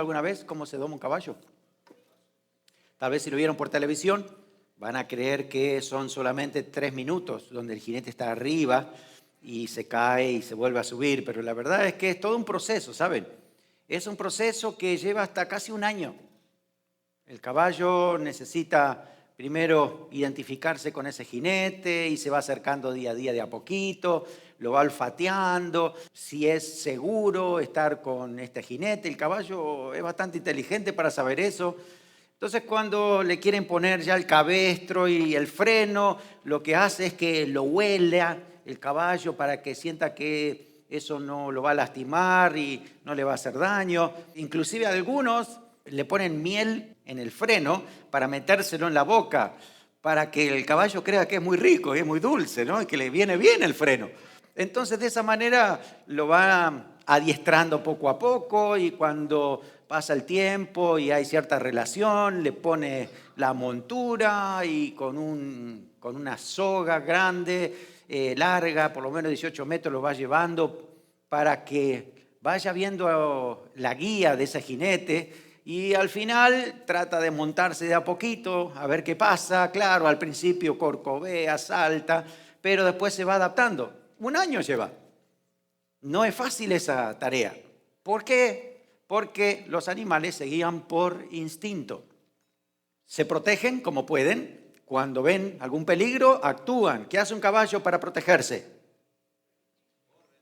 alguna vez cómo se doma un caballo? Tal vez si lo vieron por televisión, van a creer que son solamente 3 minutos, donde el jinete está arriba y se cae y se vuelve a subir. Pero la verdad es que es todo un proceso, ¿saben? Es un proceso que lleva hasta casi un año. El caballo necesita primero identificarse con ese jinete y se va acercando día a día de a poquito, lo va olfateando, si es seguro estar con este jinete. El caballo es bastante inteligente para saber eso. Entonces, cuando le quieren poner ya el cabestro y el freno, lo que hace es que lo huela el caballo para que sienta que eso no lo va a lastimar y no le va a hacer daño. Inclusive algunos le ponen miel en el freno para metérselo en la boca, para que el caballo crea que es muy rico y es muy dulce, ¿no? Y que le viene bien el freno. Entonces, de esa manera lo va adiestrando poco a poco, y cuando pasa el tiempo y hay cierta relación, le pone la montura y con una soga grande, larga, por lo menos 18 metros, lo va llevando para que vaya viendo la guía de ese jinete. Y al final trata de montarse de a poquito, a ver qué pasa. Claro, al principio corcovea, salta, pero después se va adaptando. Un año lleva. No es fácil esa tarea. ¿Por qué? Porque los animales se guían por instinto. Se protegen como pueden. Cuando ven algún peligro, actúan. ¿Qué hace un caballo para protegerse?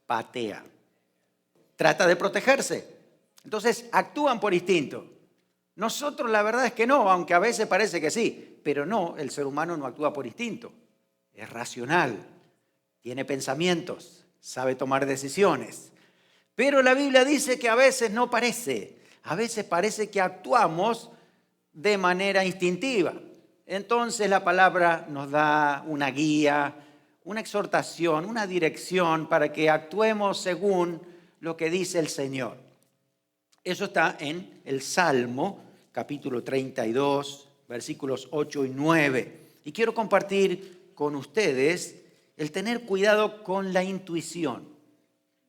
Patea. Trata de protegerse. Entonces, actúan por instinto. Nosotros la verdad es que no, aunque a veces parece que sí, pero no, el ser humano no actúa por instinto. Es racional, tiene pensamientos, sabe tomar decisiones. Pero la Biblia dice que a veces no parece. A veces parece que actuamos de manera instintiva. Entonces la palabra nos da una guía, una exhortación, una dirección para que actuemos según lo que dice el Señor. Eso está en el Salmo, capítulo 32, versículos 8 y 9. Y quiero compartir con ustedes el tener cuidado con la intuición.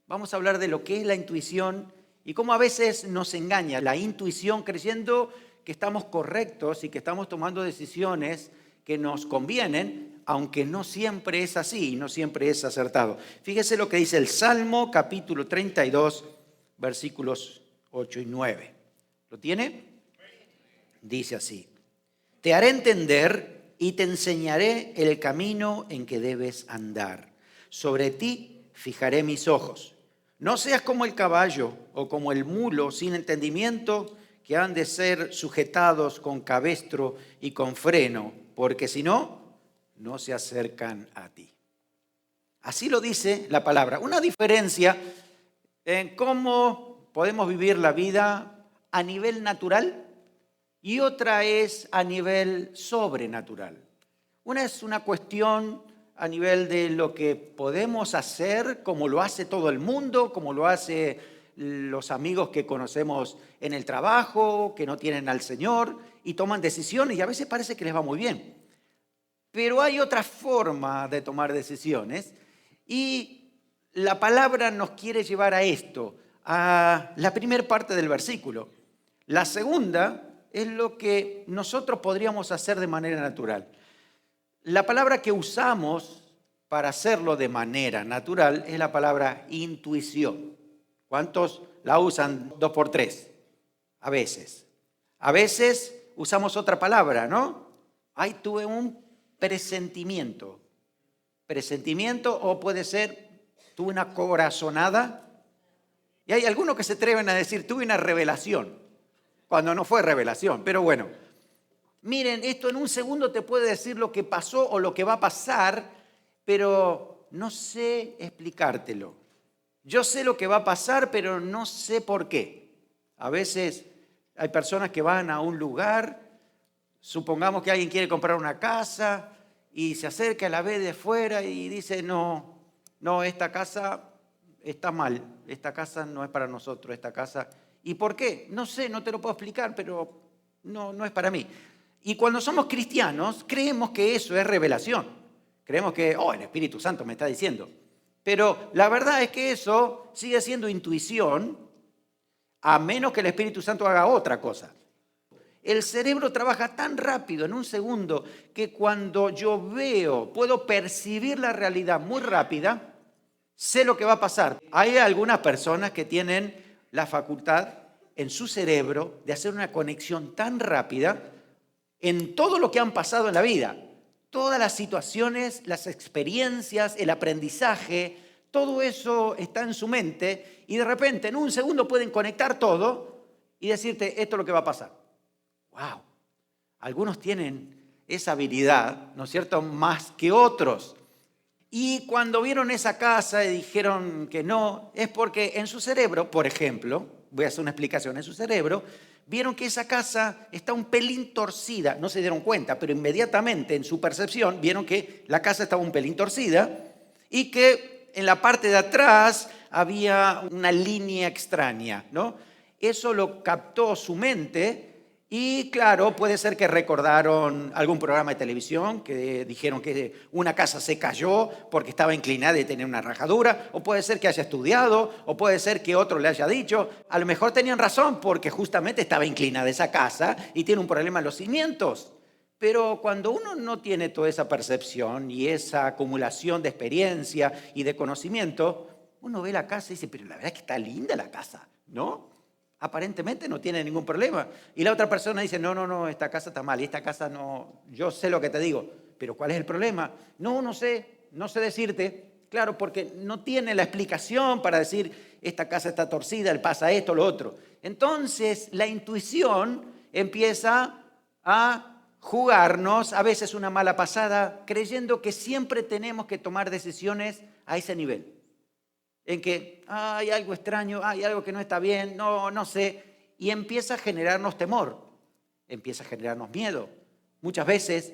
Vamos a hablar de lo que es la intuición y cómo a veces nos engaña la intuición creyendo que estamos correctos y que estamos tomando decisiones que nos convienen, aunque no siempre es así y no siempre es acertado. Fíjese lo que dice el Salmo, capítulo 32, versículos 8 y 9. ¿Lo tiene? Dice así: te haré entender y te enseñaré el camino en que debes andar. Sobre ti fijaré mis ojos. No seas como el caballo o como el mulo sin entendimiento, que han de ser sujetados con cabestro y con freno, porque si no, no se acercan a ti. Así lo dice la palabra. Una diferencia en cómo podemos vivir la vida a nivel natural y otra es a nivel sobrenatural. Una es una cuestión a nivel de lo que podemos hacer, como lo hace todo el mundo, como lo hace los amigos que conocemos en el trabajo, que no tienen al Señor y toman decisiones y a veces parece que les va muy bien. Pero hay otra forma de tomar decisiones y la palabra nos quiere llevar a esto, a la primera parte del versículo. La segunda es lo que nosotros podríamos hacer de manera natural. La palabra que usamos para hacerlo de manera natural es la palabra intuición. ¿Cuántos la usan 2 por 3? A veces. A veces usamos otra palabra, ¿no? Ay, tuve un presentimiento. Presentimiento, o puede ser, tuve una corazonada. Y hay algunos que se atreven a decir, tuve una revelación, cuando no fue revelación. Pero bueno, miren, esto en un segundo te puede decir lo que pasó o lo que va a pasar, pero no sé explicártelo. Yo sé lo que va a pasar, pero no sé por qué. A veces hay personas que van a un lugar, supongamos que alguien quiere comprar una casa y se acerca, la ve de fuera y dice, no, esta casa está mal, esta casa no es para nosotros, esta casa. ¿Y por qué? No sé, no te lo puedo explicar, pero no es para mí. Y cuando somos cristianos, creemos que eso es revelación. Creemos que, el Espíritu Santo me está diciendo. Pero la verdad es que eso sigue siendo intuición a menos que el Espíritu Santo haga otra cosa. El cerebro trabaja tan rápido en un segundo que cuando yo puedo percibir la realidad muy rápida, sé lo que va a pasar. Hay algunas personas que tienen la facultad en su cerebro de hacer una conexión tan rápida en todo lo que han pasado en la vida. Todas las situaciones, las experiencias, el aprendizaje, todo eso está en su mente y de repente en un segundo pueden conectar todo y decirte esto es lo que va a pasar. ¡Wow! Algunos tienen esa habilidad, ¿no es cierto?, más que otros. Y cuando vieron esa casa y dijeron que no, es porque en su cerebro, por ejemplo, voy a hacer una explicación, en su cerebro, vieron que esa casa está un pelín torcida, no se dieron cuenta, pero inmediatamente en su percepción vieron que la casa estaba un pelín torcida y que en la parte de atrás había una línea extraña, ¿no? Eso lo captó su mente. Y claro, puede ser que recordaron algún programa de televisión que dijeron que una casa se cayó porque estaba inclinada y tenía una rajadura, o puede ser que haya estudiado, o puede ser que otro le haya dicho. A lo mejor tenían razón porque justamente estaba inclinada esa casa y tiene un problema en los cimientos. Pero cuando uno no tiene toda esa percepción y esa acumulación de experiencia y de conocimiento, uno ve la casa y dice, pero la verdad es que está linda la casa, ¿no? Aparentemente no tiene ningún problema. Y la otra persona dice, no, esta casa está mal, y esta casa no, yo sé lo que te digo, pero ¿cuál es el problema? No sé decirte, claro, porque no tiene la explicación para decir, esta casa está torcida, le pasa esto, lo otro. Entonces, la intuición empieza a jugarnos, a veces una mala pasada, creyendo que siempre tenemos que tomar decisiones a ese nivel. En que hay algo extraño, hay algo que no está bien, no sé, y empieza a generarnos temor, empieza a generarnos miedo. Muchas veces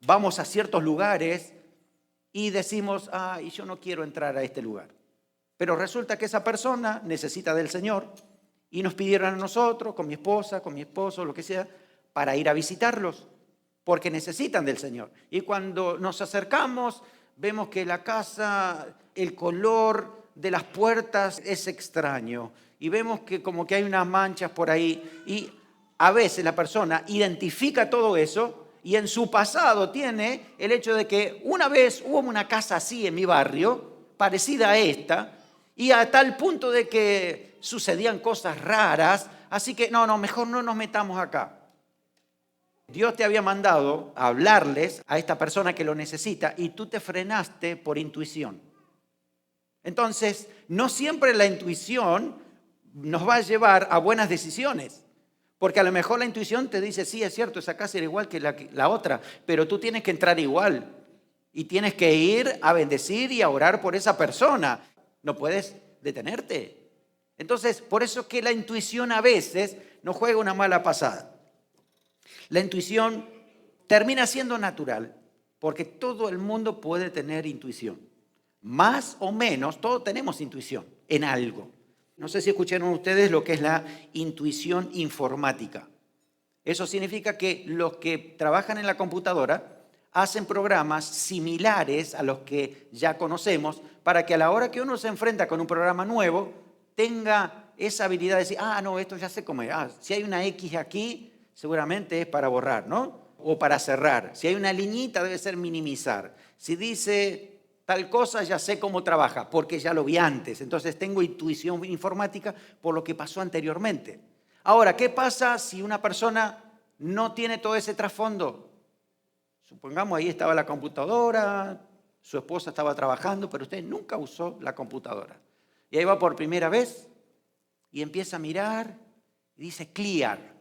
vamos a ciertos lugares y decimos, yo no quiero entrar a este lugar. Pero resulta que esa persona necesita del Señor y nos pidieron a nosotros, con mi esposa, con mi esposo, lo que sea, para ir a visitarlos, porque necesitan del Señor. Y cuando nos acercamos, vemos que la casa, el color de las puertas es extraño y vemos que como que hay unas manchas por ahí y a veces la persona identifica todo eso y en su pasado tiene el hecho de que una vez hubo una casa así en mi barrio, parecida a esta, y a tal punto de que sucedían cosas raras, así que mejor no nos metamos acá. Dios te había mandado a hablarles a esta persona que lo necesita y tú te frenaste por intuición. Entonces, no siempre la intuición nos va a llevar a buenas decisiones, porque a lo mejor la intuición te dice, sí, es cierto, esa casa era igual que la otra, pero tú tienes que entrar igual y tienes que ir a bendecir y a orar por esa persona. No puedes detenerte. Entonces, por eso es que la intuición a veces nos juega una mala pasada. La intuición termina siendo natural, porque todo el mundo puede tener intuición. Más o menos, todos tenemos intuición en algo. No sé si escucharon ustedes lo que es la intuición informática. Eso significa que los que trabajan en la computadora hacen programas similares a los que ya conocemos para que a la hora que uno se enfrenta con un programa nuevo tenga esa habilidad de decir, esto ya sé cómo es. Si hay una X aquí, seguramente es para borrar, ¿no? O para cerrar. Si hay una liñita, debe ser minimizar. Si dice tal cosa, ya sé cómo trabaja, porque ya lo vi antes. Entonces tengo intuición informática por lo que pasó anteriormente. Ahora, ¿qué pasa si una persona no tiene todo ese trasfondo? Supongamos ahí estaba la computadora, su esposa estaba trabajando, pero usted nunca usó la computadora. Y ahí va por primera vez y empieza a mirar y dice clear.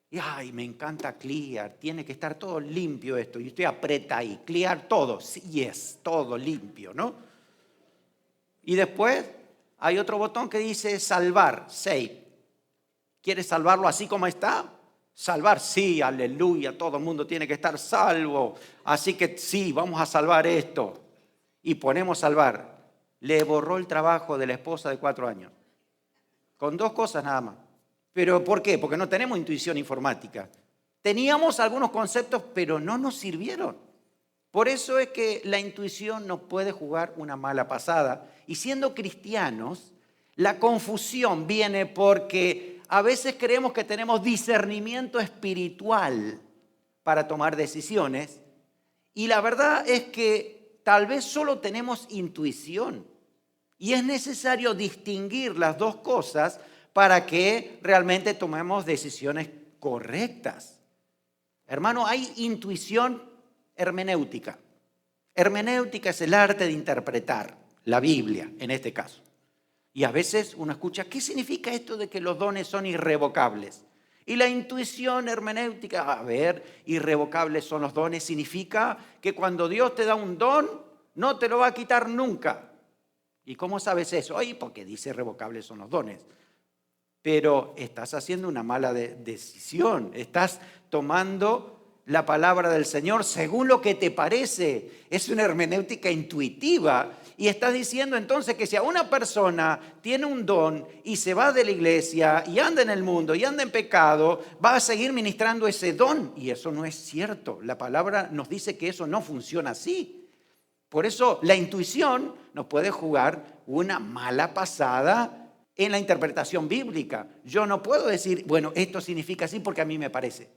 Y me encanta clear, tiene que estar todo limpio esto. Y usted aprieta ahí, clear todo, yes, todo limpio, ¿no? Y después hay otro botón que dice salvar, save. ¿Quiere salvarlo así como está? Salvar, sí, aleluya, todo el mundo tiene que estar salvo. Así que sí, vamos a salvar esto. Y ponemos salvar. Le borró el trabajo de la esposa de 4 años. Con 2 cosas nada más. ¿Pero por qué? Porque no tenemos intuición informática. Teníamos algunos conceptos, pero no nos sirvieron. Por eso es que la intuición nos puede jugar una mala pasada. Y siendo cristianos, La confusión viene porque a veces creemos que tenemos discernimiento espiritual para tomar decisiones y la verdad es que tal vez solo tenemos intuición y es necesario distinguir las dos cosas para que realmente tomemos decisiones correctas. Hermano, hay intuición hermenéutica. Hermenéutica es el arte de interpretar la Biblia, en este caso. Y a veces uno escucha, ¿qué significa esto de que los dones son irrevocables? Y la intuición hermenéutica, a ver, irrevocables son los dones, significa que cuando Dios te da un don, no te lo va a quitar nunca. ¿Y cómo sabes eso? Ay, porque dice irrevocables son los dones. Pero estás haciendo una mala decisión, estás tomando la palabra del Señor según lo que te parece. Es una hermenéutica intuitiva y estás diciendo entonces que si a una persona tiene un don y se va de la iglesia y anda en el mundo y anda en pecado, va a seguir ministrando ese don y eso no es cierto. La palabra nos dice que eso no funciona así. Por eso la intuición nos puede jugar una mala pasada en la interpretación bíblica. Yo no puedo decir, bueno, esto significa así porque a mí me parece.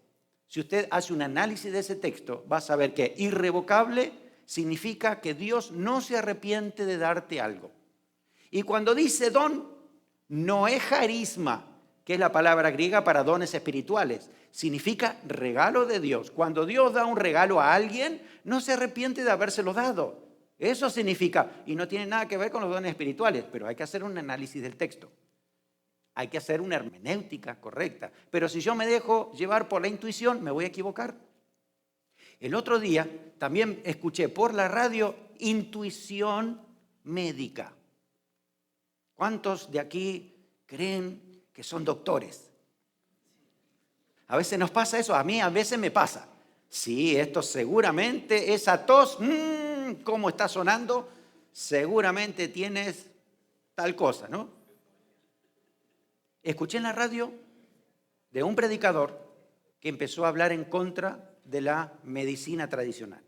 Si usted hace un análisis de ese texto, va a saber que irrevocable significa que Dios no se arrepiente de darte algo. Y cuando dice don, no es carisma, que es la palabra griega para dones espirituales. Significa regalo de Dios. Cuando Dios da un regalo a alguien, no se arrepiente de habérselo dado. Eso significa, y no tiene nada que ver con los dones espirituales, pero hay que hacer un análisis del texto. Hay que hacer una hermenéutica correcta. Pero si yo me dejo llevar por la intuición, me voy a equivocar. El otro día también escuché por la radio intuición médica. ¿Cuántos de aquí creen que son doctores? A veces nos pasa eso, a mí a veces me pasa. Sí, esto seguramente, esa tos, ¿cómo está sonando? Seguramente tienes tal cosa, ¿no? Escuché en la radio de un predicador que empezó a hablar en contra de la medicina tradicional,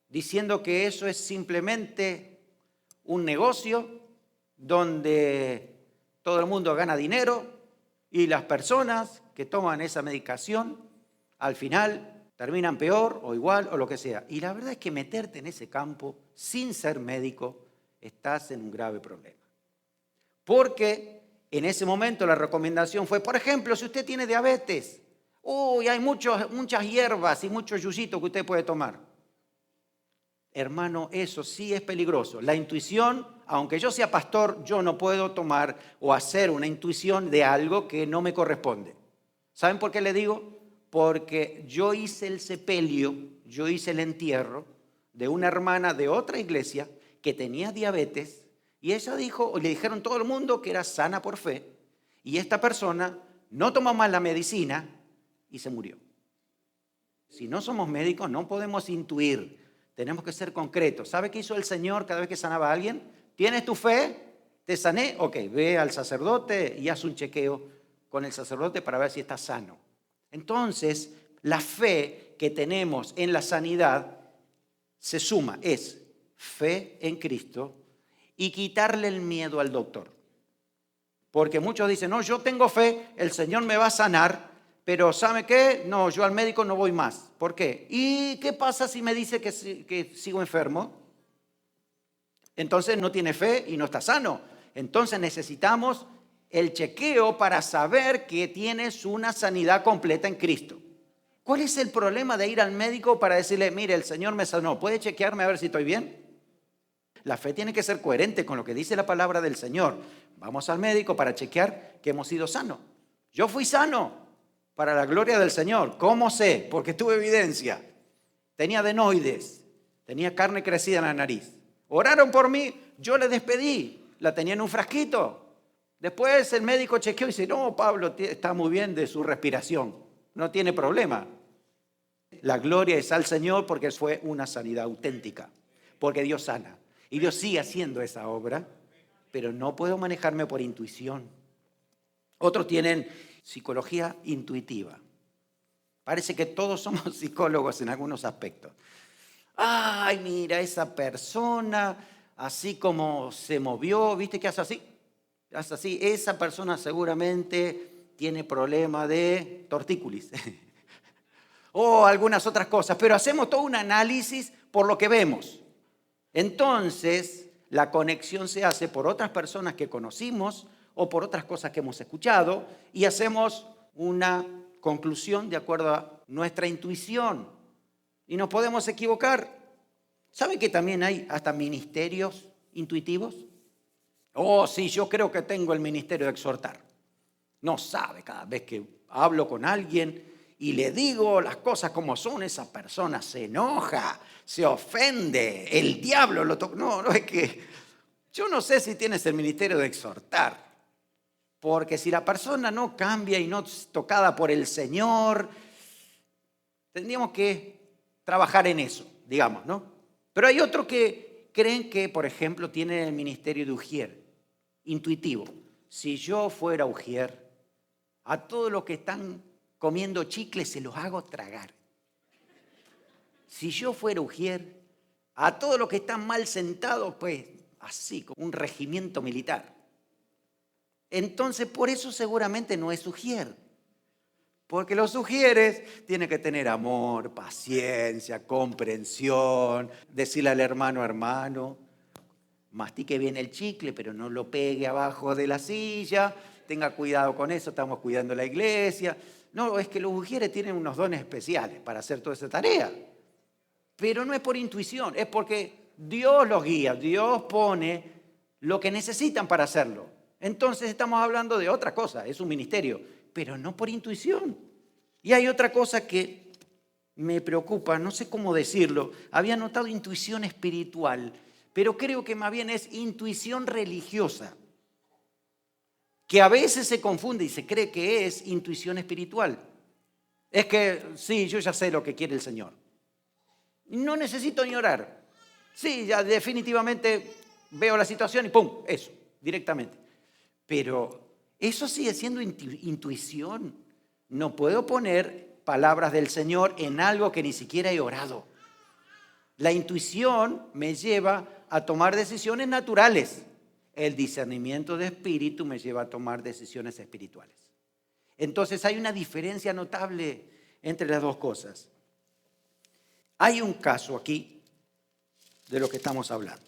diciendo que eso es simplemente un negocio donde todo el mundo gana dinero y las personas que toman esa medicación al final terminan peor o igual o lo que sea. Y la verdad es que meterte en ese campo sin ser médico estás en un grave problema. Porque en ese momento la recomendación fue, por ejemplo, si usted tiene diabetes, hay muchas hierbas y muchos yuyitos que usted puede tomar. Hermano, eso sí es peligroso. La intuición, aunque yo sea pastor, yo no puedo tomar o hacer una intuición de algo que no me corresponde. ¿Saben por qué le digo? Porque yo hice el sepelio, yo hice el entierro de una hermana de otra iglesia que tenía diabetes y ella dijo, le dijeron todo el mundo que era sana por fe y esta persona no tomó más la medicina y se murió. Si no somos médicos no podemos intuir, tenemos que ser concretos. ¿Sabe qué hizo el Señor cada vez que sanaba a alguien? ¿Tienes tu fe? ¿Te sané? Ok, ve al sacerdote y haz un chequeo con el sacerdote para ver si estás sano. Entonces, la fe que tenemos en la sanidad se suma, es fe en Cristo y quitarle el miedo al doctor. Porque muchos dicen, no, yo tengo fe, el Señor me va a sanar, pero ¿sabe qué? No, yo al médico no voy más. ¿Por qué? ¿Y qué pasa si me dice que sigo enfermo? Entonces no tiene fe y no está sano. Entonces necesitamos el chequeo para saber que tienes una sanidad completa en Cristo. ¿Cuál es el problema de ir al médico para decirle, mire, el Señor me sanó, ¿puede chequearme a ver si estoy bien? La fe tiene que ser coherente con lo que dice la palabra del Señor. Vamos al médico para chequear que hemos sido sanos. Yo fui sano para la gloria del Señor. ¿Cómo sé? Porque tuve evidencia. Tenía adenoides, tenía carne crecida en la nariz. Oraron por mí, yo le despedí, la tenía en un frasquito. Después el médico chequeó y dice, no, Pablo está muy bien de su respiración, no tiene problema. La gloria es al Señor porque fue una sanidad auténtica, porque Dios sana. Y Dios sigue haciendo esa obra, pero no puedo manejarme por intuición. Otros tienen psicología intuitiva. Parece que todos somos psicólogos en algunos aspectos. Ay, mira, esa persona, así como se movió, ¿viste que hace así? haz así, esa persona seguramente tiene problema de tortícolis o algunas otras cosas, pero hacemos todo un análisis por lo que vemos. Entonces, la conexión se hace por otras personas que conocimos o por otras cosas que hemos escuchado y hacemos una conclusión de acuerdo a nuestra intuición. Y nos podemos equivocar. ¿Saben que también hay hasta ministerios intuitivos? Oh, sí, yo creo que tengo el ministerio de exhortar. No sabe, cada vez que hablo con alguien y le digo las cosas como son, esa persona se enoja, se ofende, el diablo lo toca. No, es que yo no sé si tienes el ministerio de exhortar. Porque si la persona no cambia y no es tocada por el Señor, tendríamos que trabajar en eso, digamos, ¿no? Pero hay otros que creen que, por ejemplo, tienen el ministerio de ujier, intuitivo. Si yo fuera ujier, a todos los que están comiendo chicles se los hago tragar. Si yo fuera ujier, a todos los que están mal sentados, pues así, como un regimiento militar. Entonces, por eso seguramente no es ujier. Porque los ujieres tienen que tener amor, paciencia, comprensión, decirle al hermano, mastique bien el chicle, pero no lo pegue abajo de la silla, tenga cuidado con eso, estamos cuidando la iglesia. No, es que los ujieres tienen unos dones especiales para hacer toda esa tarea. Pero no es por intuición, es porque Dios los guía, Dios pone lo que necesitan para hacerlo. Entonces estamos hablando de otra cosa, es un ministerio, pero no por intuición. Y hay otra cosa que me preocupa, no sé cómo decirlo, había notado intuición espiritual, pero creo que más bien es intuición religiosa, que a veces se confunde y se cree que es intuición espiritual. Es que sí, yo ya sé lo que quiere el Señor. No necesito ni orar. Sí, ya definitivamente veo la situación y ¡pum! Eso, directamente. Pero eso sigue siendo intuición. No puedo poner palabras del Señor en algo que ni siquiera he orado. La intuición me lleva a tomar decisiones naturales. El discernimiento de espíritu me lleva a tomar decisiones espirituales. Entonces hay una diferencia notable entre las dos cosas. Hay un caso aquí de lo que estamos hablando.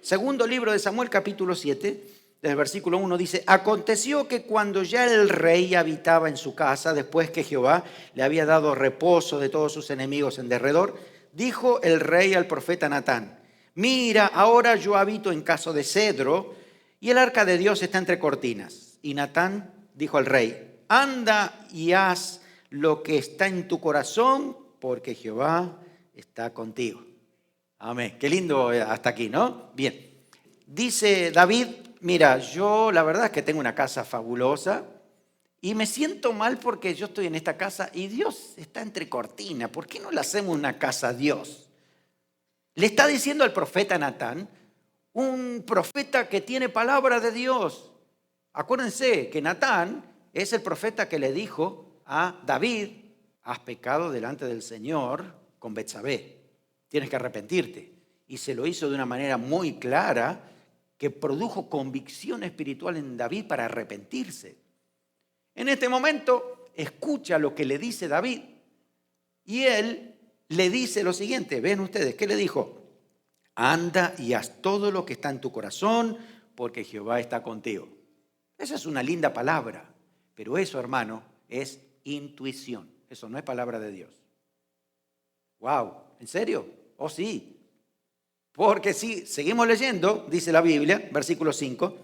Segundo libro de Samuel, capítulo 7, del versículo 1 dice: aconteció que cuando ya el rey habitaba en su casa, después que Jehová le había dado reposo de todos sus enemigos en derredor, dijo el rey al profeta Natán: mira, ahora yo habito en casa de cedro y el arca de Dios está entre cortinas. Y Natán dijo al rey: anda y haz lo que está en tu corazón, porque Jehová está contigo. Amén. Qué lindo hasta aquí, ¿no? Bien. Dice David: mira, yo la verdad es que tengo una casa fabulosa y me siento mal porque yo estoy en esta casa y Dios está entre cortinas. ¿Por qué no le hacemos una casa a Dios? Le está diciendo al profeta Natán, un profeta que tiene palabra de Dios. Acuérdense que Natán es el profeta que le dijo a David: has pecado delante del Señor con Betsabé, tienes que arrepentirte. Y se lo hizo de una manera muy clara, que produjo convicción espiritual en David para arrepentirse. En este momento, escucha lo que le dice David y él le dice lo siguiente. Ven ustedes, ¿qué le dijo? Anda y haz todo lo que está en tu corazón, porque Jehová está contigo. Esa es una linda palabra, pero eso, hermano, es intuición. Eso no es palabra de Dios. ¡Wow! ¿En serio? Oh, sí. Porque si seguimos leyendo, dice la Biblia, versículo 5,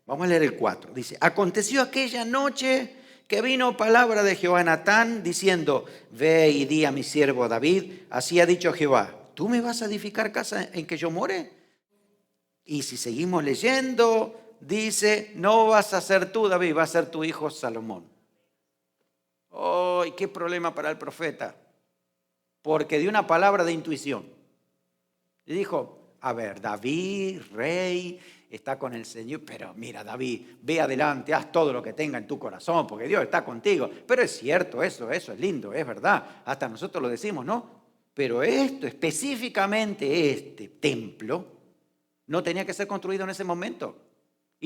vamos a leer el 4. Dice: aconteció aquella noche que vino palabra de Jehová a Natán, diciendo: ve y di a mi siervo David, así ha dicho Jehová, ¿tú me vas a edificar casa en que yo more? Y si seguimos leyendo, dice: no vas a ser tú, David, va a ser tu hijo Salomón. ¡Ay, qué problema para el profeta! Porque dio una palabra de intuición. Y dijo: a ver, David, rey, está con el Señor, pero mira, David, ve adelante, haz todo lo que tenga en tu corazón, porque Dios está contigo. Pero es cierto, eso es lindo, es verdad. Hasta nosotros lo decimos, ¿no? Pero esto, específicamente este templo, no tenía que ser construido en ese momento.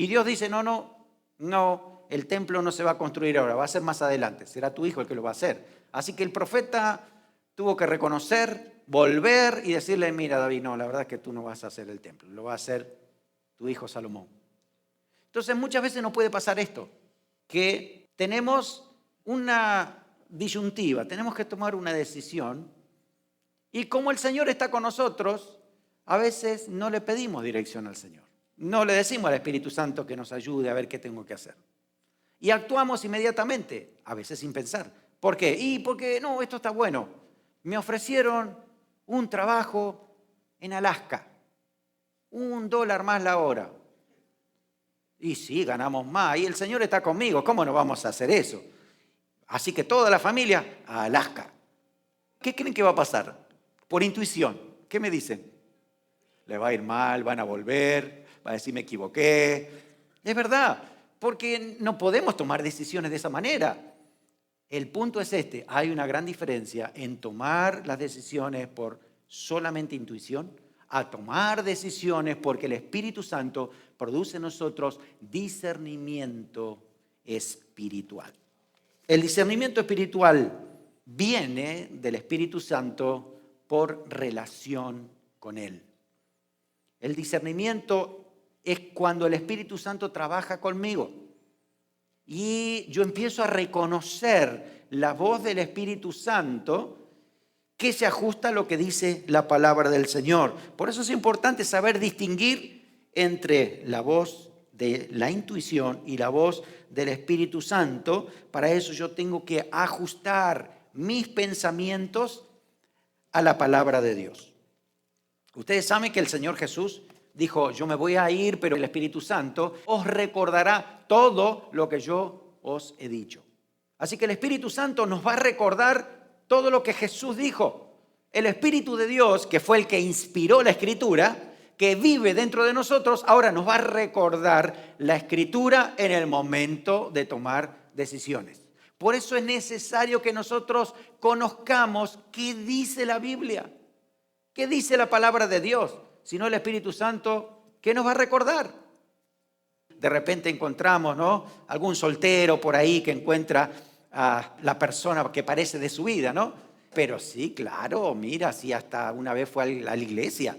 Y Dios dice, no, el templo no se va a construir ahora, va a ser más adelante, será tu hijo el que lo va a hacer. Así que el profeta tuvo que reconocer, volver y decirle, mira David, no, la verdad es que tú no vas a hacer el templo, lo va a hacer tu hijo Salomón. Entonces muchas veces nos puede pasar esto, que tenemos una disyuntiva, tenemos que tomar una decisión y como el Señor está con nosotros, a veces no le pedimos dirección al Señor. No le decimos al Espíritu Santo que nos ayude a ver qué tengo que hacer. Y actuamos inmediatamente, a veces sin pensar. ¿Por qué? Y porque, no, esto está bueno. Me ofrecieron un trabajo en Alaska, $1 más la hora. Y sí, ganamos más. Y el Señor está conmigo, ¿cómo no vamos a hacer eso? Así que toda la familia a Alaska. ¿Qué creen que va a pasar? Por intuición, ¿qué me dicen? Le va a ir mal, van a volver, va a decir me equivoqué. Es verdad, porque no podemos tomar decisiones de esa manera. El punto es este, hay una gran diferencia en tomar las decisiones por solamente intuición, a tomar decisiones porque el Espíritu Santo produce en nosotros discernimiento espiritual. El discernimiento espiritual viene del Espíritu Santo por relación con Él. El discernimiento es cuando el Espíritu Santo trabaja conmigo y yo empiezo a reconocer la voz del Espíritu Santo que se ajusta a lo que dice la palabra del Señor. Por eso es importante saber distinguir entre la voz de la intuición y la voz del Espíritu Santo. Para eso yo tengo que ajustar mis pensamientos a la palabra de Dios. Ustedes saben que el Señor Jesús dijo, yo me voy a ir, pero el Espíritu Santo os recordará todo lo que yo os he dicho. Así que el Espíritu Santo nos va a recordar todo lo que Jesús dijo. El Espíritu de Dios, que fue el que inspiró la Escritura, que vive dentro de nosotros, ahora nos va a recordar la Escritura en el momento de tomar decisiones. Por eso es necesario que nosotros conozcamos qué dice la Biblia, qué dice la palabra de Dios. Si no, el Espíritu Santo, ¿qué nos va a recordar? De repente encontramos, ¿no?, algún soltero por ahí que encuentra a la persona que parece de su vida, ¿no? Pero sí, claro, mira, sí, hasta una vez fue a la iglesia.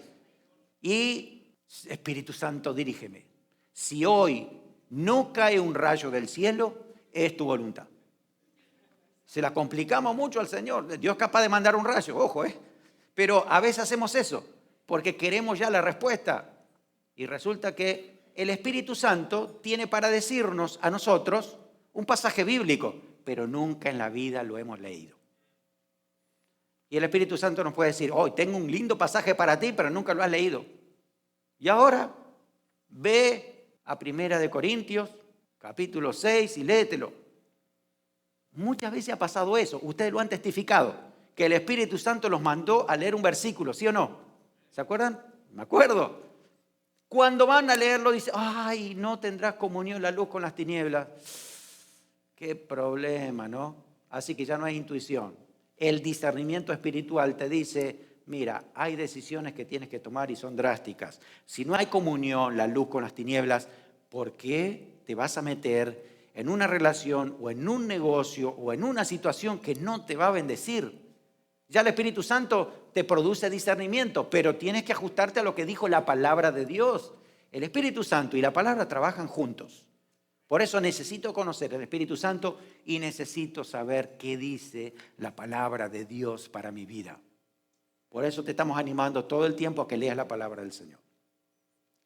Y Espíritu Santo, dirígeme. Si hoy no cae un rayo del cielo, es tu voluntad. Se la complicamos mucho al Señor. Dios es capaz de mandar un rayo, ojo, pero a veces hacemos eso porque queremos ya la respuesta. Y resulta que el Espíritu Santo tiene para decirnos a nosotros un pasaje bíblico, pero nunca en la vida lo hemos leído. Y el Espíritu Santo nos puede decir, hoy tengo un lindo pasaje para ti, pero nunca lo has leído. Y ahora ve a 1 Corintios, capítulo 6 y léetelo. Muchas veces ha pasado eso, ustedes lo han testificado, que el Espíritu Santo los mandó a leer un versículo, ¿sí o no? ¿Se acuerdan? Me acuerdo. Cuando van a leerlo dice, ay, no tendrás comunión la luz con las tinieblas. Qué problema, ¿no? Así que ya no hay intuición. El discernimiento espiritual te dice, mira, hay decisiones que tienes que tomar y son drásticas. Si no hay comunión, la luz con las tinieblas, ¿por qué te vas a meter en una relación o en un negocio o en una situación que no te va a bendecir? Ya el Espíritu Santo te produce discernimiento, pero tienes que ajustarte a lo que dijo la palabra de Dios. El Espíritu Santo y la palabra trabajan juntos. Por eso necesito conocer el Espíritu Santo y necesito saber qué dice la palabra de Dios para mi vida. Por eso te estamos animando todo el tiempo a que leas la palabra del Señor.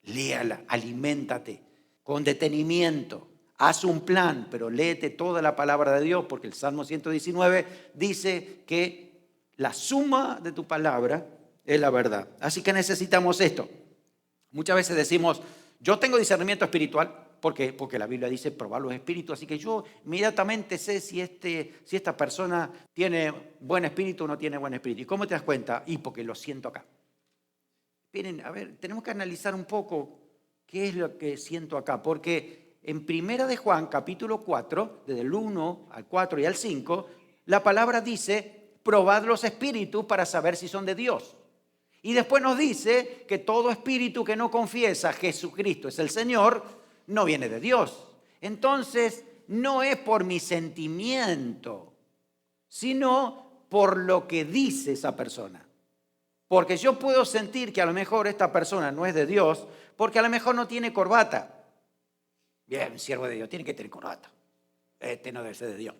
Léala, aliméntate con detenimiento. Haz un plan, pero léete toda la palabra de Dios, porque el Salmo 119 dice que la suma de tu palabra es la verdad. Así que necesitamos esto. Muchas veces decimos, yo tengo discernimiento espiritual. ¿Por qué? Porque la Biblia dice probar los espíritus, así que yo inmediatamente sé si esta persona tiene buen espíritu o no tiene buen espíritu. ¿Y cómo te das cuenta? Y porque lo siento acá. Miren, a ver, tenemos que analizar un poco qué es lo que siento acá, porque en 1 de Juan, capítulo 4, desde el 1 al 4 y al 5, la palabra dice, probad los espíritus para saber si son de Dios. Y después nos dice que todo espíritu que no confiesa a Jesucristo es el Señor, no viene de Dios. Entonces, no es por mi sentimiento, sino por lo que dice esa persona. Porque yo puedo sentir que a lo mejor esta persona no es de Dios, porque a lo mejor no tiene corbata. Bien, siervo de Dios, tiene que tener corbata. Este no debe ser de Dios.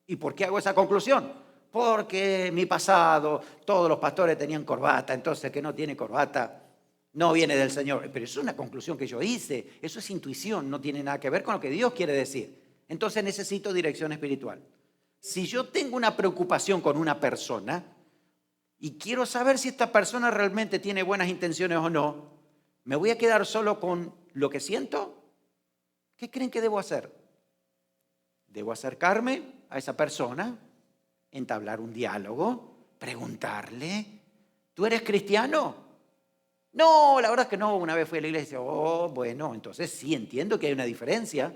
¿Y por qué hago esa conclusión? Porque en mi pasado todos los pastores tenían corbata, entonces el que no tiene corbata no viene del Señor. Pero eso es una conclusión que yo hice, eso es intuición, no tiene nada que ver con lo que Dios quiere decir. Entonces necesito dirección espiritual. Si yo tengo una preocupación con una persona y quiero saber si esta persona realmente tiene buenas intenciones o no, ¿me voy a quedar solo con lo que siento? ¿Qué creen que debo hacer? Debo acercarme a esa persona, entablar un diálogo, preguntarle, ¿tú eres cristiano? No, la verdad es que no, una vez fui a la iglesia. Oh, bueno, entonces sí, entiendo que hay una diferencia.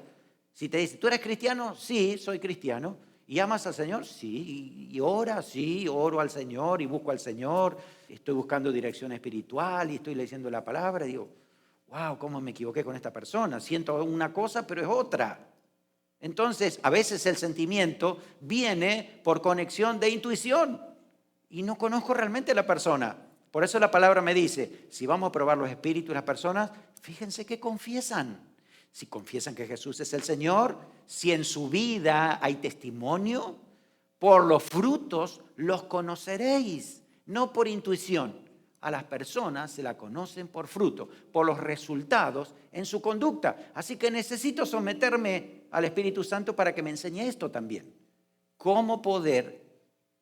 Si te dice, ¿tú eres cristiano? Sí, soy cristiano. ¿Y amas al Señor? Sí. ¿Y ora? Sí, oro al Señor y busco al Señor. Estoy buscando dirección espiritual y estoy leyendo la palabra. Y digo, wow, ¿cómo me equivoqué con esta persona? Siento una cosa, pero es otra. Entonces, a veces el sentimiento viene por conexión de intuición y no conozco realmente a la persona. Por eso la palabra me dice, si vamos a probar los espíritus de las personas, fíjense que confiesan. Si confiesan que Jesús es el Señor, si en su vida hay testimonio, por los frutos los conoceréis, no por intuición. A las personas se la conocen por fruto, por los resultados en su conducta. Así que necesito someterme al Espíritu Santo para que me enseñe esto también. Cómo poder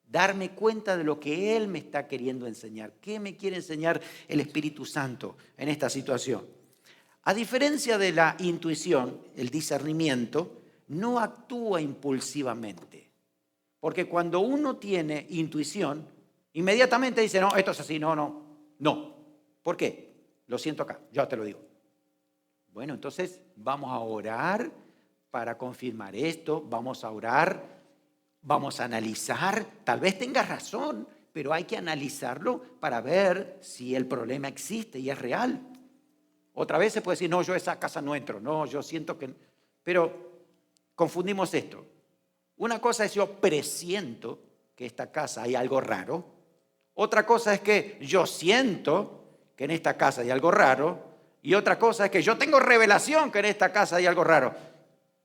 darme cuenta de lo que Él me está queriendo enseñar. ¿Qué me quiere enseñar el Espíritu Santo en esta situación? A diferencia de la intuición, el discernimiento no actúa impulsivamente. Porque cuando uno tiene intuición, inmediatamente dice, no, esto es así, no. ¿Por qué? Lo siento acá, yo te lo digo. Bueno, entonces vamos a orar para confirmar esto, vamos a orar, vamos a analizar, tal vez tengas razón, pero hay que analizarlo para ver si el problema existe y es real. Otra vez se puede decir, no, yo a esa casa no entro, no, yo siento que... Pero confundimos esto. Una cosa es yo presiento que esta casa hay algo raro. Otra cosa es que yo siento que en esta casa hay algo raro. Y otra cosa es que yo tengo revelación que en esta casa hay algo raro.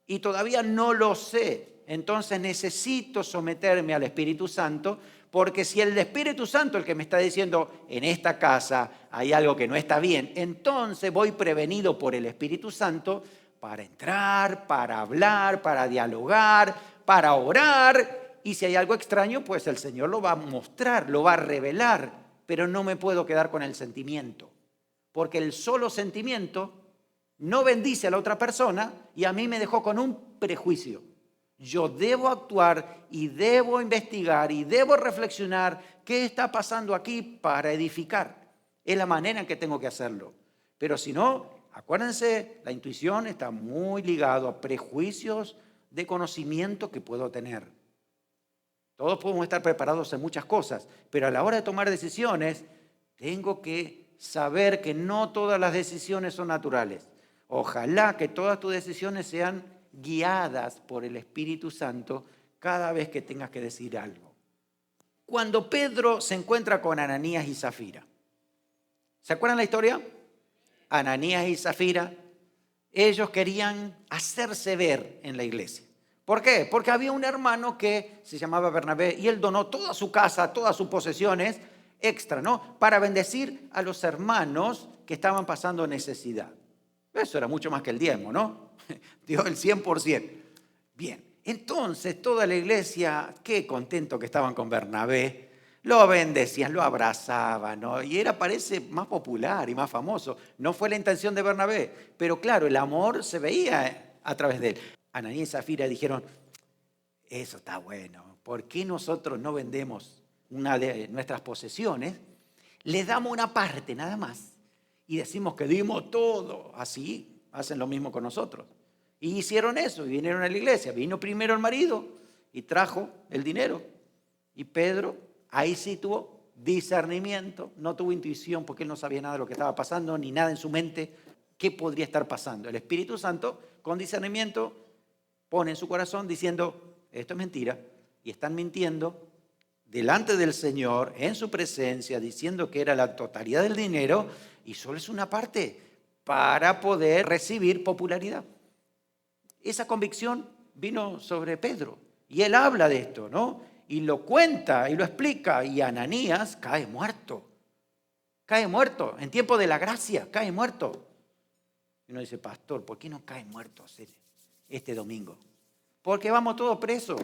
Y todavía no lo sé. Entonces necesito someterme al Espíritu Santo, porque si el Espíritu Santo el que me está diciendo en esta casa hay algo que no está bien, entonces voy prevenido por el Espíritu Santo para entrar, para hablar, para dialogar, para orar. Y si hay algo extraño, pues el Señor lo va a mostrar, lo va a revelar, pero no me puedo quedar con el sentimiento, porque el solo sentimiento no bendice a la otra persona y a mí me dejó con un prejuicio. Yo debo actuar y debo investigar y debo reflexionar qué está pasando aquí para edificar. Es la manera en que tengo que hacerlo. Pero si no, acuérdense, la intuición está muy ligado a prejuicios de conocimiento que puedo tener. Todos podemos estar preparados en muchas cosas, pero a la hora de tomar decisiones, tengo que saber que no todas las decisiones son naturales. Ojalá que todas tus decisiones sean guiadas por el Espíritu Santo cada vez que tengas que decir algo. Cuando Pedro se encuentra con Ananías y Zafira, ¿se acuerdan la historia? Ananías y Zafira, ellos querían hacerse ver en la iglesia. ¿Por qué? Porque había un hermano que se llamaba Bernabé y él donó toda su casa, todas sus posesiones extra, ¿no? Para bendecir a los hermanos que estaban pasando necesidad. Eso era mucho más que el diezmo, ¿no? Dio el 100%. Bien, entonces toda la iglesia, qué contento que estaban con Bernabé, lo bendecían, lo abrazaban, ¿no? Y parece más popular y más famoso. No fue la intención de Bernabé, pero claro, el amor se veía a través de él. Ananías y Zafira dijeron, eso está bueno, ¿por qué nosotros no vendemos una de nuestras posesiones? Les damos una parte nada más y decimos que dimos todo. Así hacen lo mismo con nosotros. Y hicieron eso y vinieron a la iglesia. Vino primero el marido y trajo el dinero. Y Pedro ahí sí tuvo discernimiento, no tuvo intuición porque él no sabía nada de lo que estaba pasando, ni nada en su mente. ¿Qué podría estar pasando? El Espíritu Santo, con discernimiento, pone en su corazón diciendo, esto es mentira, y están mintiendo delante del Señor, en su presencia, diciendo que era la totalidad del dinero, y solo es una parte para poder recibir popularidad. Esa convicción vino sobre Pedro, y él habla de esto, ¿no? Y lo cuenta y lo explica, y Ananías cae muerto. Cae muerto, en tiempo de la gracia, cae muerto. Y uno dice, pastor, ¿por qué no cae muerto este domingo? Porque vamos todos presos.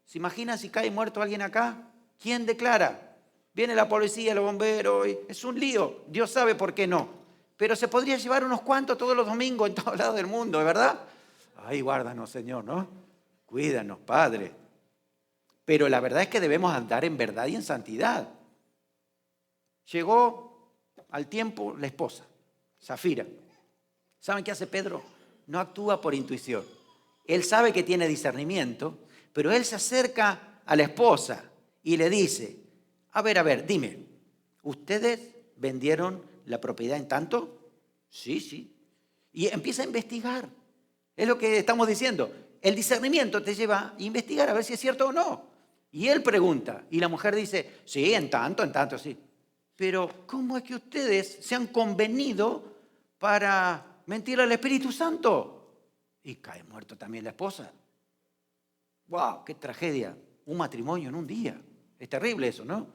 ¿Se imagina si cae muerto alguien acá? ¿Quién declara? Viene la policía, los bomberos, y es un lío. Dios sabe por qué no. Pero se podría llevar unos cuantos todos los domingos en todos lados del mundo, ¿verdad? Ay, guárdanos, Señor, ¿no? Cuídanos, Padre. Pero la verdad es que debemos andar en verdad y en santidad. Llegó al tiempo la esposa, Zafira. ¿Saben qué hace Pedro? No actúa por intuición. Él sabe que tiene discernimiento, pero él se acerca a la esposa y le dice, a ver, dime, ¿ustedes vendieron la propiedad en tanto? Sí, sí. Y empieza a investigar. Es lo que estamos diciendo. El discernimiento te lleva a investigar a ver si es cierto o no. Y él pregunta, y la mujer dice, sí, en tanto, sí. Pero, ¿cómo es que ustedes se han convenido para mentir al Espíritu Santo? Y cae muerto también la esposa. ¡Wow! ¡Qué tragedia! Un matrimonio en un día. Es terrible eso, ¿no?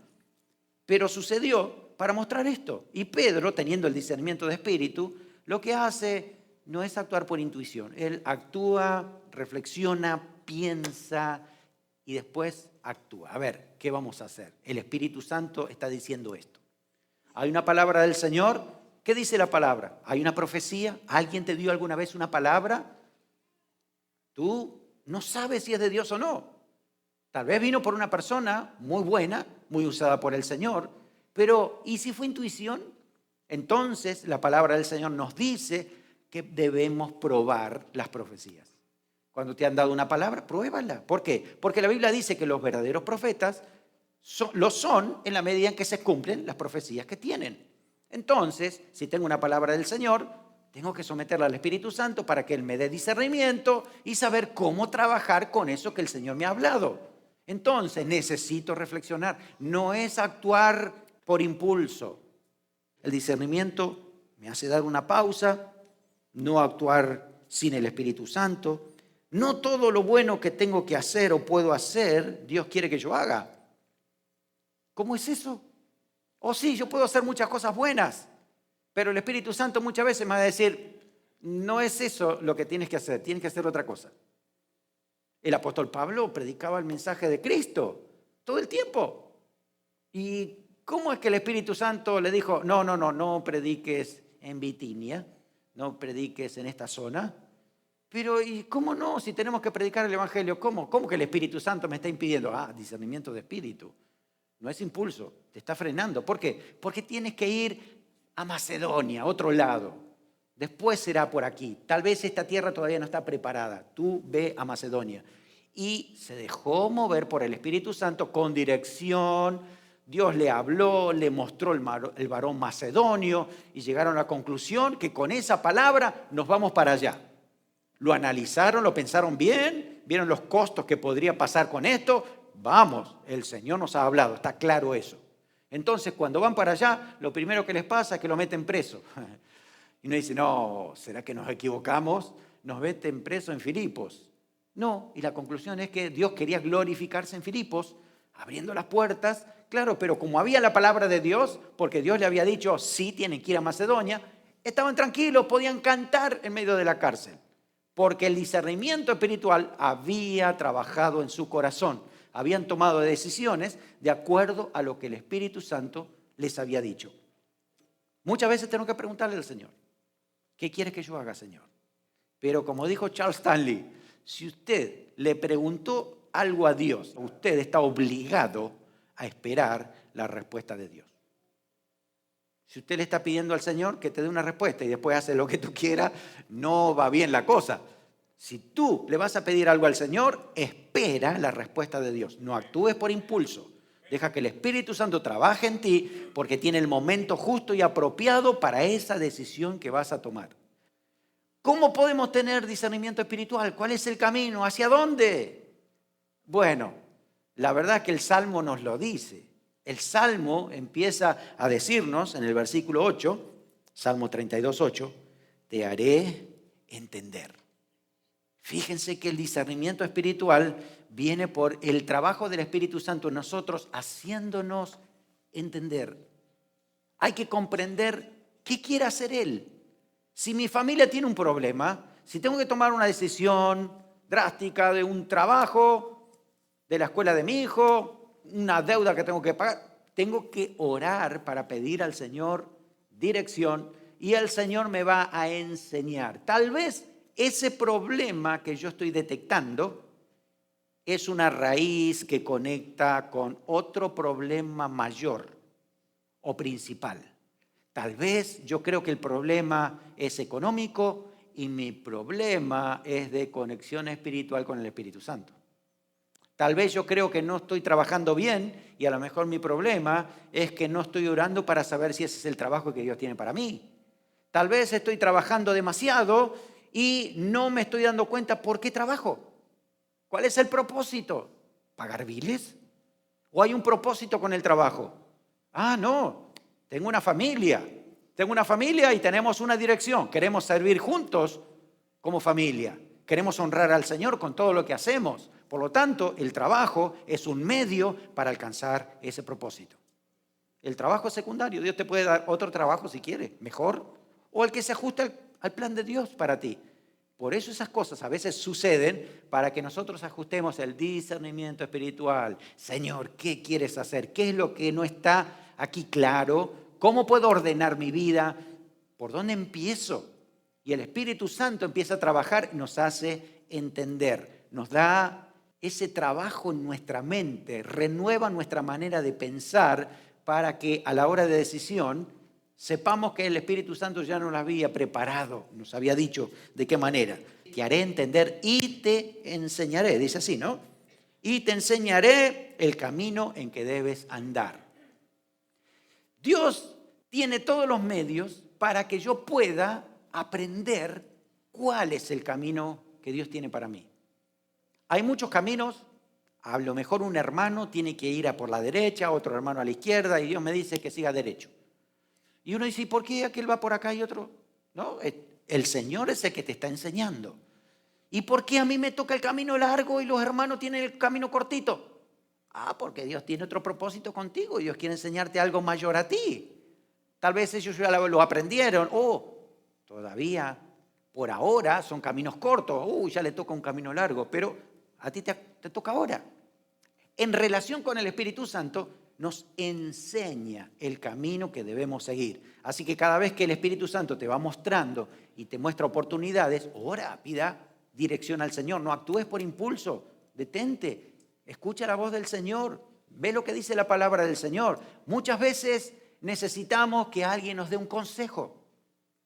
Pero sucedió para mostrar esto. Y Pedro, teniendo el discernimiento de espíritu, lo que hace no es actuar por intuición. Él actúa, reflexiona, piensa y después actúa. A ver, ¿qué vamos a hacer? El Espíritu Santo está diciendo esto. Hay una palabra del Señor. ¿Qué dice la palabra? ¿Hay una profecía? ¿Alguien te dio alguna vez una palabra? Tú no sabes si es de Dios o no. Tal vez vino por una persona muy buena, muy usada por el Señor, pero ¿y si fue intuición? Entonces la palabra del Señor nos dice que debemos probar las profecías. Cuando te han dado una palabra, pruébala. ¿Por qué? Porque la Biblia dice que los verdaderos profetas lo son en la medida en que se cumplen las profecías que tienen. Entonces, si tengo una palabra del Señor, tengo que someterla al Espíritu Santo para que Él me dé discernimiento y saber cómo trabajar con eso que el Señor me ha hablado. Entonces, necesito reflexionar. No es actuar por impulso. El discernimiento me hace dar una pausa, no actuar sin el Espíritu Santo. No todo lo bueno que tengo que hacer o puedo hacer, Dios quiere que yo haga. ¿Cómo es eso? Oh, sí, yo puedo hacer muchas cosas buenas, pero el Espíritu Santo muchas veces me va a decir, no es eso lo que tienes que hacer otra cosa. El apóstol Pablo predicaba el mensaje de Cristo todo el tiempo. ¿Y cómo es que el Espíritu Santo le dijo, no prediques en Bitinia, no prediques en esta zona? Pero ¿y cómo no? Si tenemos que predicar el Evangelio, ¿cómo? ¿Cómo que el Espíritu Santo me está impidiendo? Discernimiento de espíritu. No es impulso, te está frenando. ¿Por qué? Porque tienes que ir a Macedonia, a otro lado. Después será por aquí. Tal vez esta tierra todavía no está preparada. Tú ve a Macedonia. Y se dejó mover por el Espíritu Santo con dirección. Dios le habló, le mostró el varón macedonio y llegaron a la conclusión que con esa palabra nos vamos para allá. Lo analizaron, lo pensaron bien, vieron los costos que podría pasar con esto. Vamos, el Señor nos ha hablado, está claro eso. Entonces, cuando van para allá, lo primero que les pasa es que lo meten preso. Y uno dice, no, ¿será que nos equivocamos? Nos meten preso en Filipos. No, y la conclusión es que Dios quería glorificarse en Filipos, abriendo las puertas. Claro, pero como había la palabra de Dios, porque Dios le había dicho, sí, tienen que ir a Macedonia, estaban tranquilos, podían cantar en medio de la cárcel. Porque el discernimiento espiritual había trabajado en su corazón. Habían tomado decisiones de acuerdo a lo que el Espíritu Santo les había dicho. Muchas veces tengo que preguntarle al Señor, ¿qué quiere que yo haga, Señor? Pero como dijo Charles Stanley, si usted le preguntó algo a Dios, usted está obligado a esperar la respuesta de Dios. Si usted le está pidiendo al Señor que te dé una respuesta y después hace lo que tú quieras, no va bien la cosa. Si tú le vas a pedir algo al Señor, espera la respuesta de Dios. No actúes por impulso. Deja que el Espíritu Santo trabaje en ti porque tiene el momento justo y apropiado para esa decisión que vas a tomar. ¿Cómo podemos tener discernimiento espiritual? ¿Cuál es el camino? ¿Hacia dónde? Bueno, la verdad es que el Salmo nos lo dice. El Salmo empieza a decirnos en el versículo 8, Salmo 32:8, te haré entender. Fíjense que el discernimiento espiritual viene por el trabajo del Espíritu Santo en nosotros, haciéndonos entender. Hay que comprender qué quiere hacer Él. Si mi familia tiene un problema, si tengo que tomar una decisión drástica de un trabajo, de la escuela de mi hijo, una deuda que tengo que pagar, tengo que orar para pedir al Señor dirección y el Señor me va a enseñar. Tal vez ese problema que yo estoy detectando es una raíz que conecta con otro problema mayor o principal. Tal vez yo creo que el problema es económico y mi problema es de conexión espiritual con el Espíritu Santo. Tal vez yo creo que no estoy trabajando bien y a lo mejor mi problema es que no estoy orando para saber si ese es el trabajo que Dios tiene para mí. Tal vez estoy trabajando demasiado y no me estoy dando cuenta por qué trabajo. ¿Cuál es el propósito? ¿Pagar biles? ¿O hay un propósito con el trabajo? No, tengo una familia y tenemos una dirección. Queremos servir juntos como familia. Queremos honrar al Señor con todo lo que hacemos. Por lo tanto, el trabajo es un medio para alcanzar ese propósito. El trabajo es secundario. Dios te puede dar otro trabajo si quiere, mejor, o el que se ajuste al plan de Dios para ti. Por eso esas cosas a veces suceden para que nosotros ajustemos el discernimiento espiritual. Señor, ¿qué quieres hacer? ¿Qué es lo que no está aquí claro? ¿Cómo puedo ordenar mi vida? ¿Por dónde empiezo? Y el Espíritu Santo empieza a trabajar y nos hace entender. Nos da ese trabajo en nuestra mente, renueva nuestra manera de pensar para que a la hora de decisión sepamos que el Espíritu Santo ya nos lo había preparado, nos había dicho de qué manera. Te haré entender y te enseñaré, dice así, ¿no? Y te enseñaré el camino en que debes andar. Dios tiene todos los medios para que yo pueda aprender cuál es el camino que Dios tiene para mí. Hay muchos caminos, a lo mejor un hermano tiene que ir a por la derecha, otro hermano a la izquierda y Dios me dice que siga derecho. Y uno dice, ¿y por qué aquel va por acá y otro? No, el Señor es el que te está enseñando. ¿Y por qué a mí me toca el camino largo y los hermanos tienen el camino cortito? Porque Dios tiene otro propósito contigo. Dios quiere enseñarte algo mayor a ti. Tal vez ellos ya lo aprendieron. Todavía, por ahora, son caminos cortos. Ya le toca un camino largo, pero a ti te toca ahora. En relación con el Espíritu Santo, nos enseña el camino que debemos seguir. Así que cada vez que el Espíritu Santo te va mostrando y te muestra oportunidades, ora, pida dirección al Señor. No actúes por impulso, detente, escucha la voz del Señor, ve lo que dice la palabra del Señor. Muchas veces necesitamos que alguien nos dé un consejo.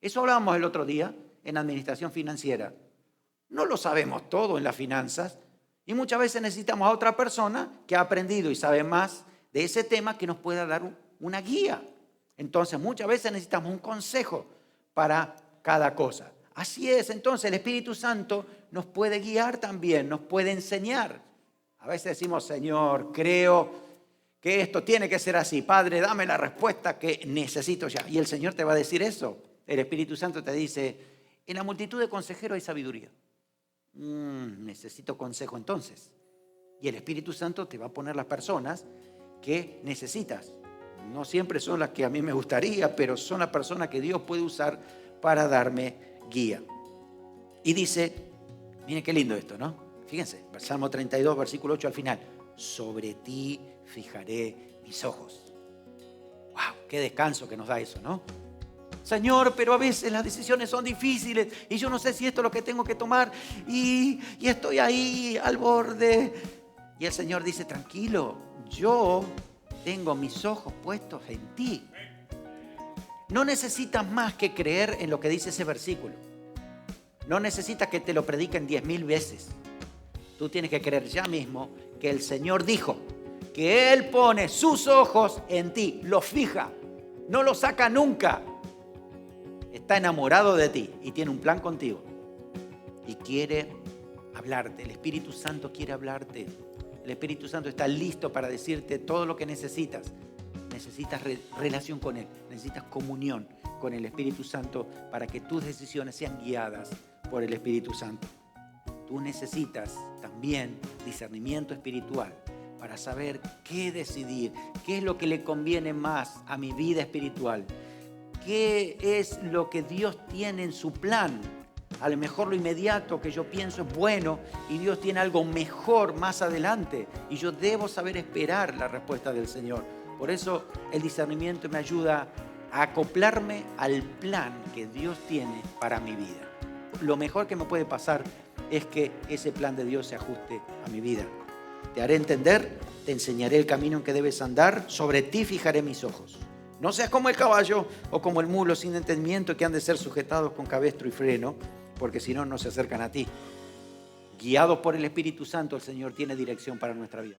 Eso hablábamos el otro día en administración financiera. No lo sabemos todo en las finanzas y muchas veces necesitamos a otra persona que ha aprendido y sabe más de ese tema que nos pueda dar una guía. Entonces, muchas veces necesitamos un consejo para cada cosa. Así es, entonces el Espíritu Santo nos puede guiar también, nos puede enseñar. A veces decimos, Señor, creo que esto tiene que ser así. Padre, dame la respuesta que necesito ya. Y el Señor te va a decir eso. El Espíritu Santo te dice, en la multitud de consejeros hay sabiduría. Necesito consejo entonces. Y el Espíritu Santo te va a poner las personas que necesitas. No siempre son las que a mí me gustaría, pero son las personas que Dios puede usar para darme guía. Y dice, miren qué lindo esto, ¿no? Fíjense, Salmo 32, versículo 8 al final. Sobre ti fijaré mis ojos. ¡Wow! Qué descanso que nos da eso, ¿no? Señor, pero a veces las decisiones son difíciles y yo no sé si esto es lo que tengo que tomar y estoy ahí al borde. Y el Señor dice, tranquilo, yo tengo mis ojos puestos en ti. No necesitas más que creer en lo que dice ese versículo. No necesitas que te lo prediquen 10,000 veces. Tú tienes que creer ya mismo que el Señor dijo que Él pone sus ojos en ti, los fija, no los saca nunca. Está enamorado de ti y tiene un plan contigo. y quiere hablarte. El Espíritu Santo quiere hablarte. El Espíritu Santo está listo para decirte todo lo que necesitas. Necesitas relación con Él, necesitas comunión con el Espíritu Santo para que tus decisiones sean guiadas por el Espíritu Santo. Tú necesitas también discernimiento espiritual para saber qué decidir, qué es lo que le conviene más a mi vida espiritual, qué es lo que Dios tiene en su plan. A lo mejor lo inmediato que yo pienso es bueno y Dios tiene algo mejor más adelante y yo debo saber esperar la respuesta del Señor. Por eso el discernimiento me ayuda a acoplarme al plan que Dios tiene para mi vida. Lo mejor que me puede pasar es que ese plan de Dios se ajuste a mi vida. Te haré entender, te enseñaré el camino en que debes andar, sobre ti fijaré mis ojos. No seas como el caballo o como el mulo sin entendimiento que han de ser sujetados con cabestro y freno, porque si no, no se acercan a ti. Guiados por el Espíritu Santo, el Señor tiene dirección para nuestra vida.